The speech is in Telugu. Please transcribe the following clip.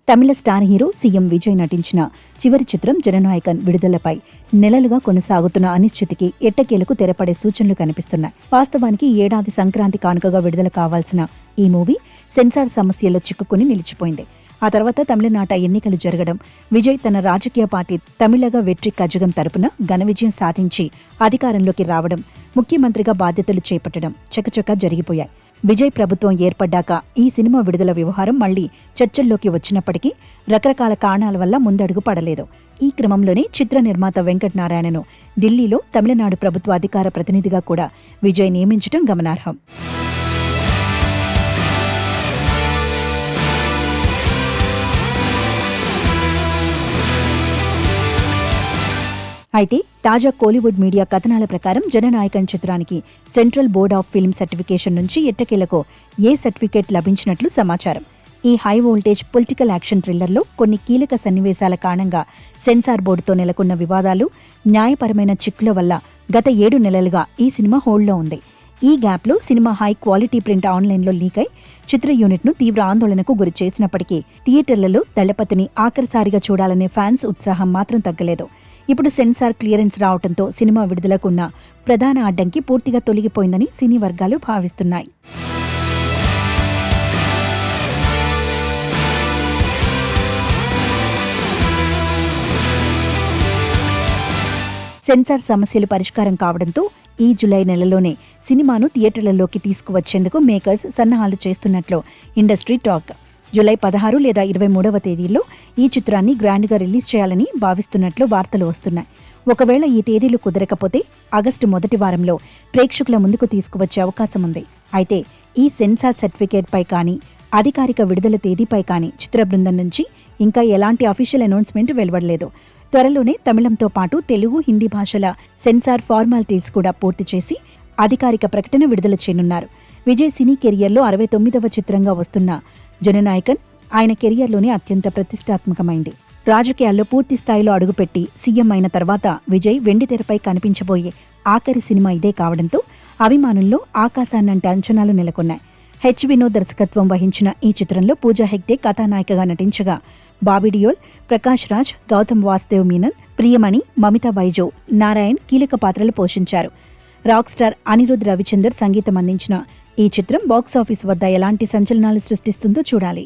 తమిళ స్టార్ హీరో సీఎం విజయ్ నటించిన చివరి చిత్రం జననాయకన్ విడుదలపై నెలలుగా కొనసాగుతున్న అనిశ్చితికి ఎట్టకేలకు తెరపడే సూచనలు కనిపిస్తున్నాయి. వాస్తవానికి ఏడాది సంక్రాంతి కానుకగా విడుదల కావాల్సిన ఈ మూవీ సెన్సార్ సమస్యల్లో చిక్కుకుని నిలిచిపోయింది. ఆ తర్వాత తమిళనాట ఎన్నికలు జరగడం, విజయ్ తన రాజకీయ పార్టీ తమిళగా వెట్రి కజగం తరపున ఘన విజయం సాధించి అధికారంలోకి రావడం, ముఖ్యమంత్రిగా బాధ్యతలు చేపట్టడం చకచకా జరిగిపోయాయి. విజయ్ ప్రభుత్వం ఏర్పడ్డాక ఈ సినిమా విడుదల వ్యవహారం మళ్లీ చర్చల్లోకి వచ్చినప్పటికీ రకరకాల కారణాల వల్ల ముందడుగు పడలేదు. ఈ క్రమంలోనే చిత్ర నిర్మాత వెంకట్ నారాయణను ఢిల్లీలో తమిళనాడు ప్రభుత్వ అధికార ప్రతినిధిగా కూడా విజయ్ నియమించడం గమనార్హం. అయితే తాజా కోలీవుడ్ మీడియా కథనాల ప్రకారం జననాయకన్ చిత్రానికి central board of film certification నుంచి ఎట్టకేలకు ఏ సర్టిఫికేట్ లభించినట్లు సమాచారం. ఈ హై వోల్టేజ్ పొలిటికల్ యాక్షన్ థ్రిల్లర్లో కొన్ని కీలక సన్నివేశాల కారణంగా సెన్సార్ బోర్డుతో నెలకొన్న వివాదాలు, న్యాయపరమైన చిక్కుల వల్ల గత 7 నెలలుగా ఈ సినిమా హోల్డ్లో ఉంది. ఈ గ్యాప్లో సినిమా హై క్వాలిటీ ప్రింట్ ఆన్లైన్లో లీక్ అయి చిత్ర యూనిట్ను తీవ్ర ఆందోళనకు గురి చేసినప్పటికీ థియేటర్లలో దళపతిని ఆఖరిసారిగా చూడాలనే ఫ్యాన్స్ ఉత్సాహం మాత్రం తగ్గలేదు. ఇప్పుడు సెన్సార్ క్లియరెన్స్ రావడంతో సినిమా విడుదలకున్న ప్రధాన అడ్డంకి పూర్తిగా తొలగిపోయిందని సినీ వర్గాలు భావిస్తున్నాయి. సెన్సార్ సమస్యలు పరిష్కారం కావడంతో ఈ జూలై నెలలోనే సినిమాను థియేటర్లలోకి తీసుకువచ్చేందుకు మేకర్స్ సన్నాహాలు చేస్తున్నట్లు ఇండస్ట్రీ టాక్. జూలై 16 లేదా 23వ తేదీల్లో ఈ చిత్రాన్ని గ్రాండ్గా రిలీజ్ చేయాలని భావిస్తున్నట్లు వార్తలు వస్తున్నాయి. ఒకవేళ ఈ తేదీలు కుదరకపోతే ఆగస్టు మొదటి వారంలో ప్రేక్షకుల ముందుకు తీసుకువచ్చే అవకాశం ఉంది. అయితే ఈ సెన్సార్ సర్టిఫికేట్పై కానీ, అధికారిక విడుదల తేదీపై కానీ చిత్ర బృందం నుంచి ఇంకా ఎలాంటి అఫీషియల్ అనౌన్స్మెంట్ వెలువడలేదు. త్వరలోనే తమిళంతో పాటు తెలుగు, హిందీ భాషల సెన్సార్ ఫార్మాలిటీస్ కూడా పూర్తి చేసి అధికారిక ప్రకటన విడుదల చేయనున్నారు. విజయ్ సినీ కెరియర్లో 69వ చిత్రంగా వస్తున్న జననాయకన్ ఆయన కెరియర్లోనే అత్యంత ప్రతిష్టాత్మకమైంది. రాజకీయాల్లో పూర్తి స్థాయిలో అడుగుపెట్టి సీఎం అయిన తర్వాత విజయ్ వెండితెరపై కనిపించబోయే ఆఖరి సినిమా ఇదే కావడంతో అభిమానుల్లో ఆకాశాన్నంటే అంచనాలు నెలకొన్నాయి. హెచ్ వినోద్ దర్శకత్వం వహించిన ఈ చిత్రంలో పూజా హెగ్డే కథానాయికగా నటించగా బాబీ డియోల్, ప్రకాష్ రాజ్, గౌతమ్ వాసుదేవ్ మీనన్, ప్రియమణి, మమితా బైజో, నారాయణ్ కీలక పాత్రలు పోషించారు. రాక్ స్టార్ అనిరుద్ రవిచందర్ సంగీతం అందించిన ఈ చిత్రం బాక్సాఫీస్ వద్ద ఎలాంటి సంచలనాలు సృష్టిస్తుందో చూడాలి.